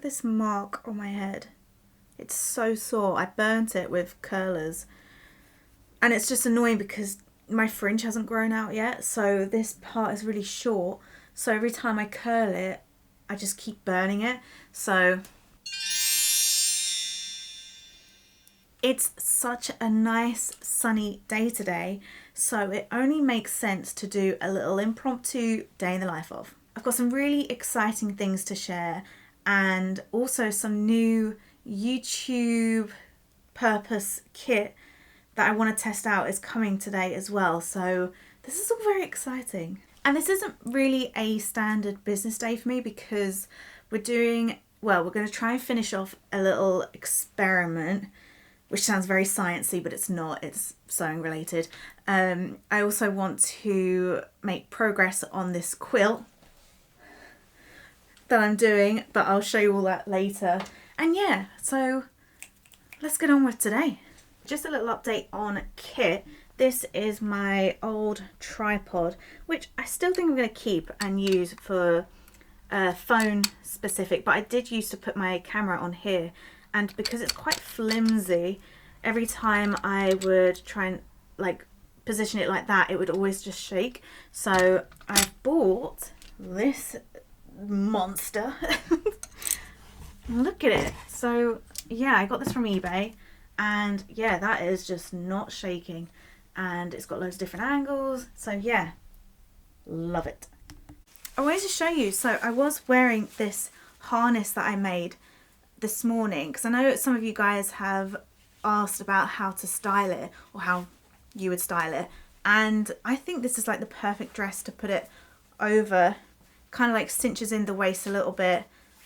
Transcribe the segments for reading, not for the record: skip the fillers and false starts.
at this mark on my head. It's so sore. I burnt it with curlers. And it's just annoying because my fringe hasn't grown out yet. So this part is really short. So every time I curl it, I just keep burning it. So it's such a nice sunny day today. So it only makes sense to do a little impromptu day in the life of. I've got some really exciting things to share and also some new YouTube purpose kit that I want to test out is coming today as well. So this is all very exciting. And this isn't really a standard business day for me because we're going to try and finish off a little experiment, which sounds very sciencey, but it's not. It's sewing related. I also want to make progress on this quilt that I'm doing, but I'll show you all that later. And yeah, so let's get on with today. Just a little update on kit. This is my old tripod, which I still think I'm going to keep and use for phone specific, but I did used to put my camera on here, and because it's quite flimsy, every time I would try and like position it like that, it would always just shake. So I bought this monster. Look at it. So yeah, I got this from eBay, and yeah, that is just not shaking, and it's got loads of different angles. So yeah, love it. I wanted to show you, so I was wearing this harness that I made this morning because I know some of you guys have asked about how to style it or how you would style it, and I think this is like the perfect dress to put it over. Kind of like cinches in the waist a little bit,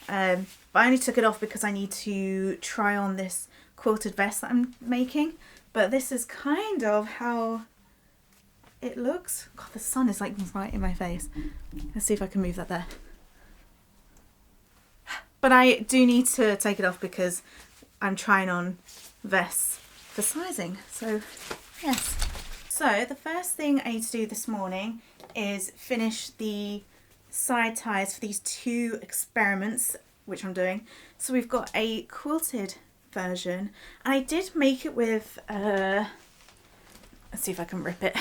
but I only took it off because I need to try on this quilted vest that I'm making. But this is kind of how it looks. God, the sun is like right in my face. Let's see if I can move that there. But I do need to take it off because I'm trying on vests for sizing. So yes. So the first thing I need to do this morning is finish the side ties for these two experiments which I'm doing. So we've got a quilted version, and I did make it with let's see if I can rip it,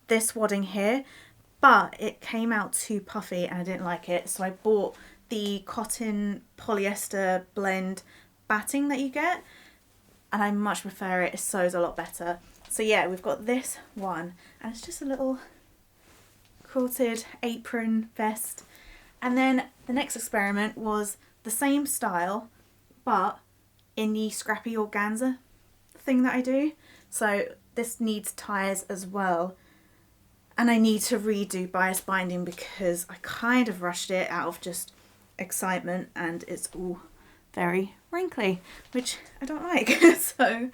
this wadding here, but it came out too puffy and I didn't like it, so I bought the cotton polyester blend batting that you get, and I much prefer it. It sews a lot better. So yeah, we've got this one, and it's just a little quilted apron vest. And then the next experiment was the same style but in the scrappy organza thing that I do. So this needs ties as well, and I need to redo bias binding because I kind of rushed it out of just excitement and it's all very wrinkly, which I don't like. So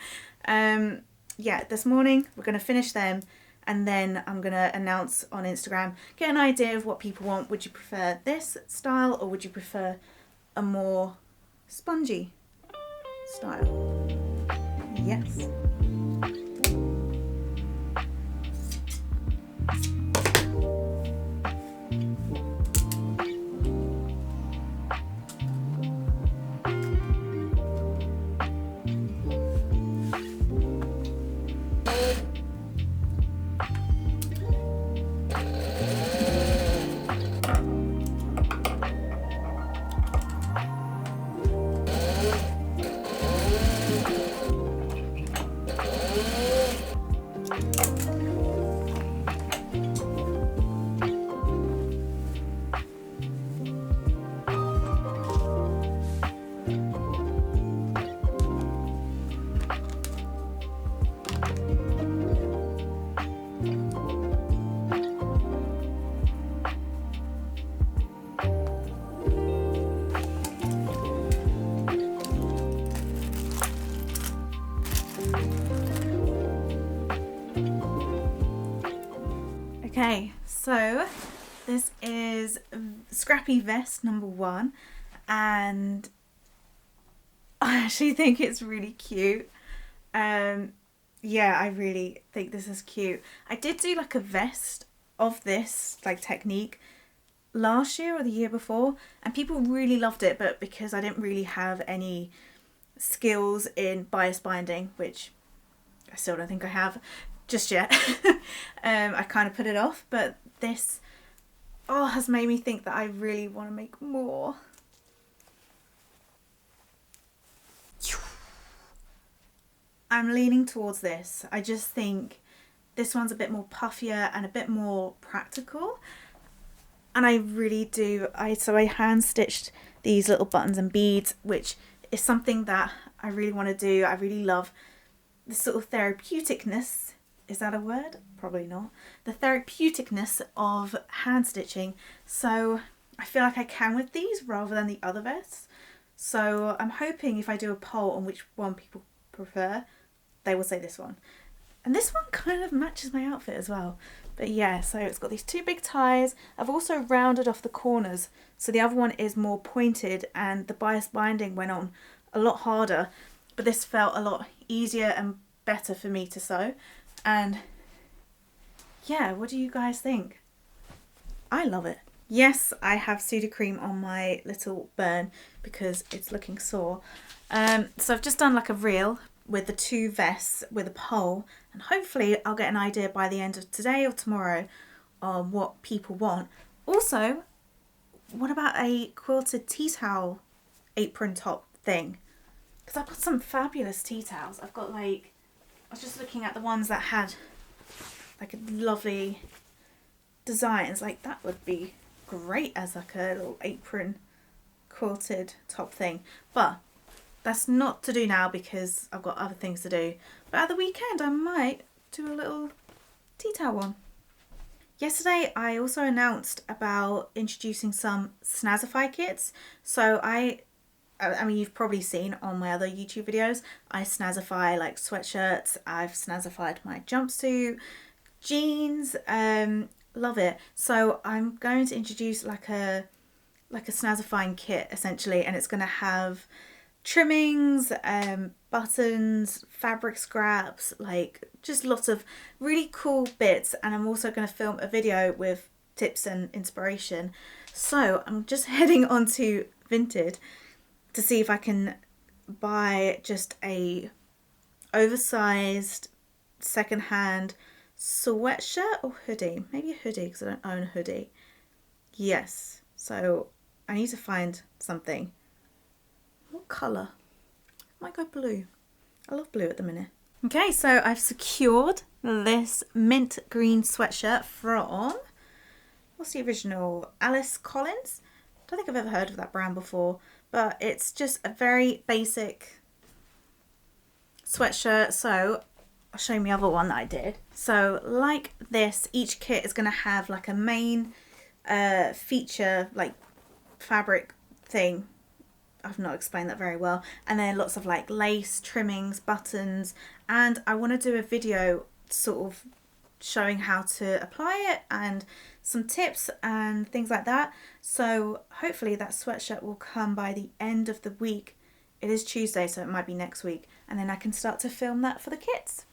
yeah, this morning we're going to finish them, and then I'm going to announce on Instagram, get an idea of what people want. Would you prefer this style or would you prefer a more spongy style? Yes. Okay, so this is Scrappy Vest number 1, and I actually think it's really cute. Yeah, I really think this is cute. I did do like a vest of this like technique last year or the year before, and people really loved it, but because I didn't really have any skills in bias binding, which I still don't think I have just yet, I kind of put it off. But this has made me think that I really want to make more. I'm leaning towards this. I just think this one's a bit more puffier and a bit more practical. And I really do. So I hand stitched these little buttons and beads, which is something that I really want to do. I really love the sort of therapeuticness. Is that a word? Probably not. The therapeuticness of hand stitching. So I feel like I can with these rather than the other vests. So I'm hoping if I do a poll on which one people prefer, they will say this one. And this one kind of matches my outfit as well. But yeah, so it's got these two big ties. I've also rounded off the corners. So the other one is more pointed and the bias binding went on a lot harder. But this felt a lot easier and better for me to sew. And yeah, what do you guys think? I love it. Yes, I have Sudocrem on my little burn because it's looking sore. So I've just done like a reel with the two vests with a poll, and hopefully I'll get an idea by the end of today or tomorrow on what people want. Also, what about a quilted tea towel apron top thing? Because I've got some fabulous tea towels. I've got I was just looking at the ones that had like a lovely designs. Like that would be great as like a little apron quilted top thing. But that's not to do now because I've got other things to do. But at the weekend I might do a little tea towel one. Yesterday I also announced about introducing some snazzy kits. So I mean you've probably seen on my other YouTube videos, I snazzy like sweatshirts, I've snazzified my jumpsuit, jeans, love it. So I'm going to introduce like a snazzifying kit essentially, and it's going to have trimmings, buttons, fabric scraps, like just lots of really cool bits. And I'm also going to film a video with tips and inspiration. So I'm just heading on to Vinted to see if I can buy just a oversized secondhand sweatshirt or hoodie. Maybe a hoodie because I don't own a hoodie. Yes, so I need to find something. What colour? Might go blue. I love blue at the minute. Okay, so I've secured this mint green sweatshirt from, what's the original? Alice Collins? I don't think I've ever heard of that brand before, but it's just a very basic sweatshirt. So I'll show you my other one that I did. So like this, each kit is going to have like a main feature, like fabric thing. I've not explained that very well. And then lots of like lace, trimmings, buttons. And I want to do a video sort of showing how to apply it and some tips and things like that. So hopefully that sweatshirt will come by the end of the week. It is Tuesday, so it might be next week. And then I can start to film that for the kits.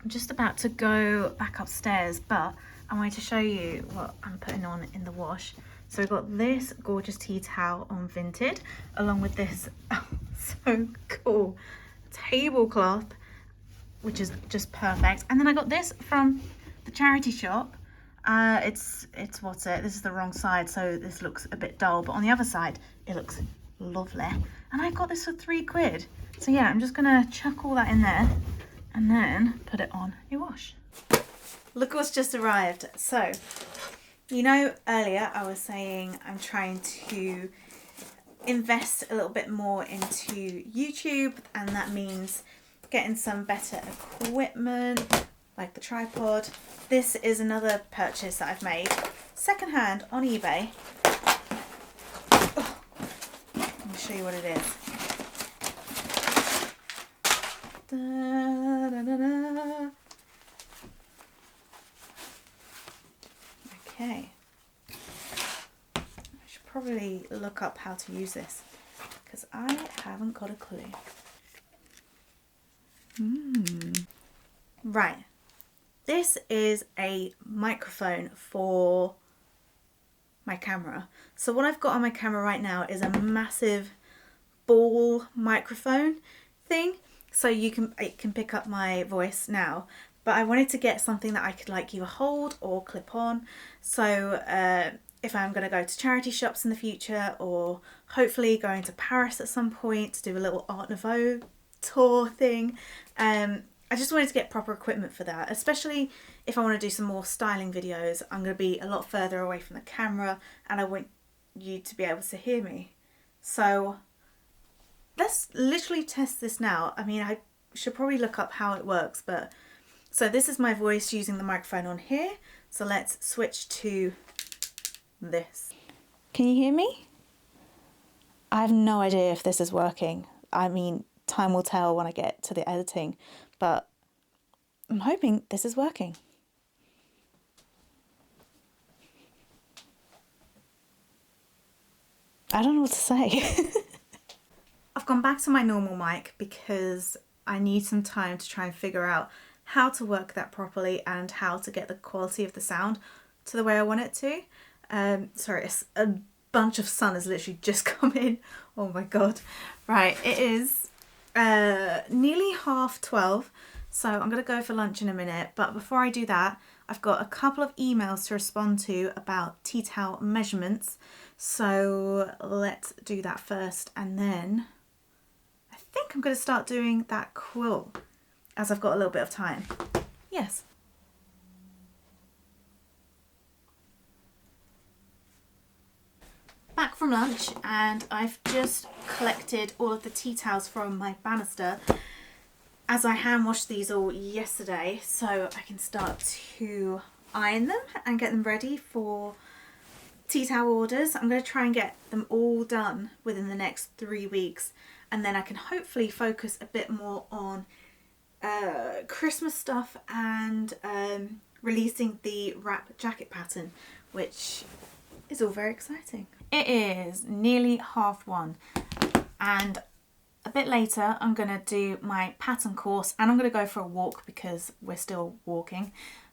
I'm just about to go back upstairs, but I wanted to show you what I'm putting on in the wash. So we've got this gorgeous tea towel on Vinted, along with this, so cool, tablecloth, which is just perfect. And then I got this from the charity shop. It's what's it? This is the wrong side, so this looks a bit dull, but on the other side, it looks lovely. And I got this for £3. So yeah, I'm just gonna chuck all that in there and then put it on a wash. Look what's just arrived. So, you know, earlier I was saying I'm trying to invest a little bit more into YouTube, and that means getting some better equipment, like the tripod. This is another purchase that I've made, secondhand on eBay. Oh, let me show you what it is. Da, da, da, da. Okay, I should probably look up how to use this because I haven't got a clue. Right, this is a microphone for my camera. So what I've got on my camera right now is a massive ball microphone thing, so it can pick up my voice now. But I wanted to get something that I could like either hold or clip on. So if I'm going to go to charity shops in the future, or hopefully going to Paris at some point to do a little Art Nouveau tour thing, I just wanted to get proper equipment for that, especially if I want to do some more styling videos. I'm going to be a lot further away from the camera and I want you to be able to hear me. So let's literally test this now. I mean, I should probably look up how it works, but so this is my voice using the microphone on here. So let's switch to this. Can you hear me? I have no idea if this is working. I mean, time will tell when I get to the editing, but I'm hoping this is working. I don't know what to say. I've gone back to my normal mic because I need some time to try and figure out how to work that properly and how to get the quality of the sound to the way I want it to. Sorry, it's a bunch of sun has literally just come in. Oh my god. Right, it is nearly 12:30, so I'm going to go for lunch in a minute. But before I do that, I've got a couple of emails to respond to about tea towel measurements. So let's do that first, and then I think I'm going to start doing that quilt as I've got a little bit of time. Yes. Back from lunch, and I've just collected all of the tea towels from my banister, as I hand washed these all yesterday, so I can start to iron them and get them ready for tea towel orders. I'm going to try and get them all done within the next 3 weeks, and then I can hopefully focus a bit more on Christmas stuff and releasing the wrap jacket pattern, which is all very exciting. It is nearly 1:30, and a bit later I'm going to do my pattern course, and I'm going to go for a walk because we're still walking.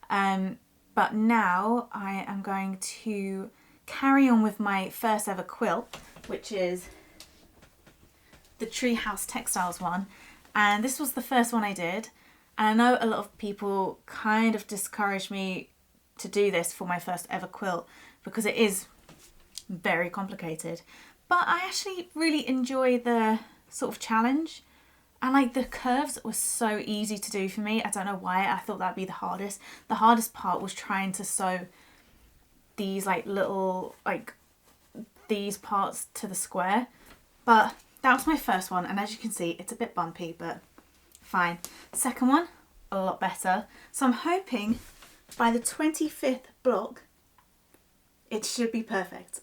But now I am going to carry on with my first ever quilt, which is the Treehouse Textiles one. And this was the first one I did. And I know a lot of people kind of discouraged me to do this for my first ever quilt because it is very complicated. But I actually really enjoy the sort of challenge. And like the curves were so easy to do for me. I don't know why I thought that'd be the hardest. The hardest part was trying to sew these like little, like these parts to the square. But that was my first one, and as you can see, it's a bit bumpy, but fine. Second one, a lot better. So I'm hoping by the 25th block, it should be perfect.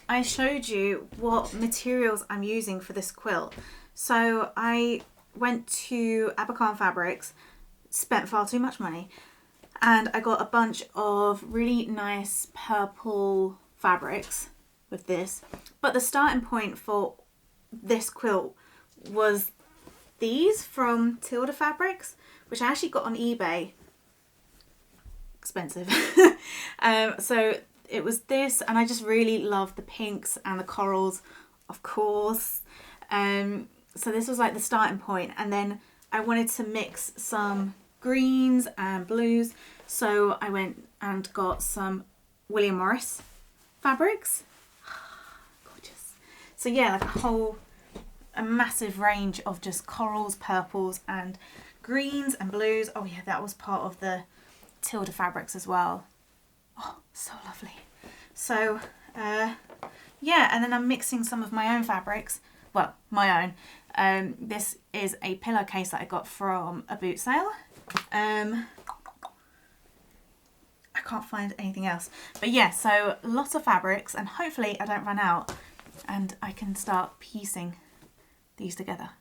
I showed you what materials I'm using for this quilt. So I went to Abercorn Fabrics, spent far too much money, and I got a bunch of really nice purple fabrics with this. But the starting point for this quilt was these from Tilda Fabrics, which I actually got on eBay. Expensive. So it was this, and I just really love the pinks and the corals, of course. So this was like the starting point, and then I wanted to mix some greens and blues, so I went and got some William Morris fabrics. Gorgeous. So yeah, like a massive range of just corals, purples and greens and blues. Oh yeah, that was part of the Tilda fabrics as well. Oh, so lovely. So yeah, and then I'm mixing some of my own fabrics. Well, my own. This is a pillowcase that I got from a boot sale. I can't find anything else. But yeah, so lots of fabrics, and hopefully I don't run out and I can start piecing these together.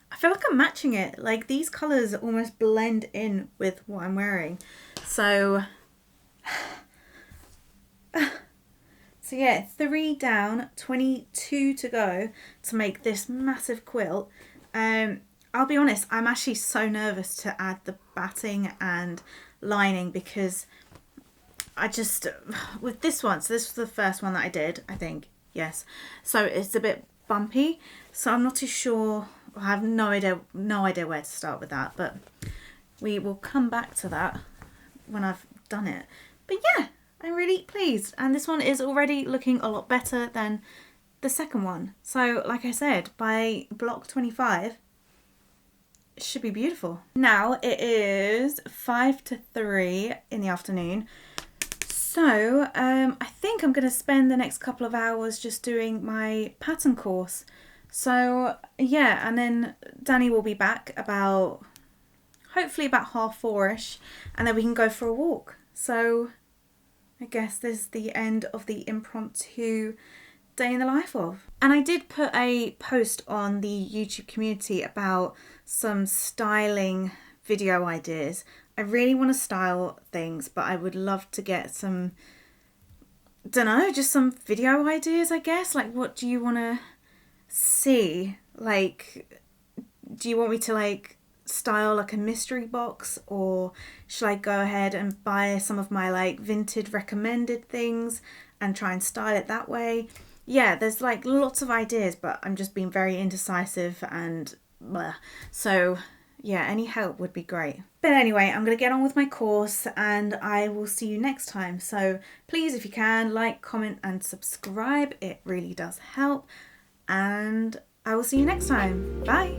I feel like I'm matching it. Like these colours almost blend in with what I'm wearing. So yeah, 3 down, 22 to go to make this massive quilt. I'll be honest, I'm actually so nervous to add the batting and lining because I just, with this one, so this was the first one that I did, I think, yes. So it's a bit bumpy, so I'm not too sure. I have no idea where to start with that, but we will come back to that when I've done it. But yeah, I'm really pleased, and this one is already looking a lot better than the second one. So like I said, by block 25 it should be beautiful. Now it is 5 to 3 in the afternoon, so I think I'm going to spend the next couple of hours just doing my pattern course. So yeah, and then Danny will be back about, hopefully about 4:30ish, and then we can go for a walk. So I guess this is the end of the impromptu day in the life of. And I did put a post on the YouTube community about some styling video ideas. I really want to style things, but I would love to get some, don't know, just some video ideas, I guess. Like, what do you want to see? Like, do you want me to like style like a mystery box, or should I go ahead and buy some of my like vintage recommended things and try and style it that way? Yeah, there's like lots of ideas, but I'm just being very indecisive and blah. So yeah, any help would be great. But anyway, I'm going to get on with my course and I will see you next time. So please, if you can, like, comment and subscribe. It really does help. And I will see you next time. Bye.